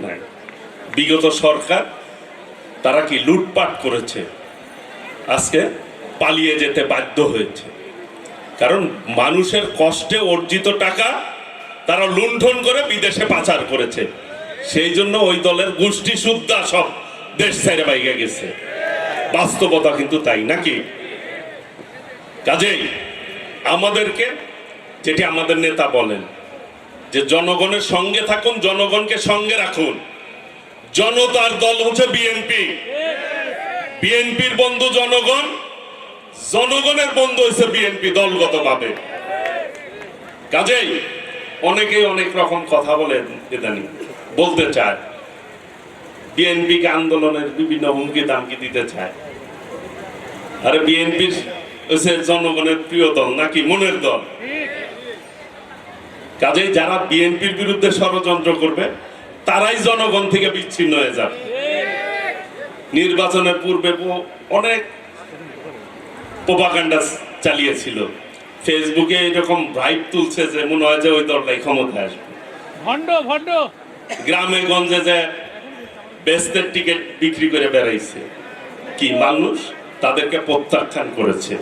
নাই। বিগত সরকার তারা কি লুটপাট করেছে, আজকে পালিয়ে যেতে বাধ্য হয়েছে। কারণ মানুষের কষ্টে অর্জিত টাকা তারা লুণ্ঠন করে বিদেশে পাচার করেছে, সেই জন্য ওই দলের গোষ্ঠী সুদ্ধা সব দেশ ছেড়ে বাইরে গেছে। বাস্তবতা কিন্তু তাই নাকি? কাজেই আমাদেরকে যেটি আমাদের নেতা বলেন যে জনগণের সঙ্গে থাকুন, জনগণকে সঙ্গে রাখুন। জনতার দল হচ্ছে বিএনপি, বিএনপির বন্ধু জনগণ, জনগণের বন্ধু হচ্ছে বিএনপি দলগতভাবে। কাজেই অনেকেই অনেক রকম কথা বলে ইদানিং বলতে চায়, বিএনপিকে আন্দোলনের বিভিন্ন হুমকি দামকি দিতে চায়। আরে বিএনপি হচ্ছে জনগণের প্রিয় দল নাকি মনের দল? কাজেই যারা বিএনপির বিরুদ্ধে ষড়যন্ত্র করবে তারাই জনগণ থেকে বিচ্ছিন্ন হয়ে যাবে। নির্বাচনের পূর্বে অনেক প্রোপাগান্ডা চালিয়েছিল, ফেসবুকে এরকম ভাইব তুলছে যে মনে হয় যে ওই দলটাই ক্ষমতায় আসবে। গ্রামে গঞ্জে যে বেস্তের টিকিট বিক্রি করে বেড়াইছে, কি মানুষ তাদেরকে প্রত্যাখ্যান করেছে।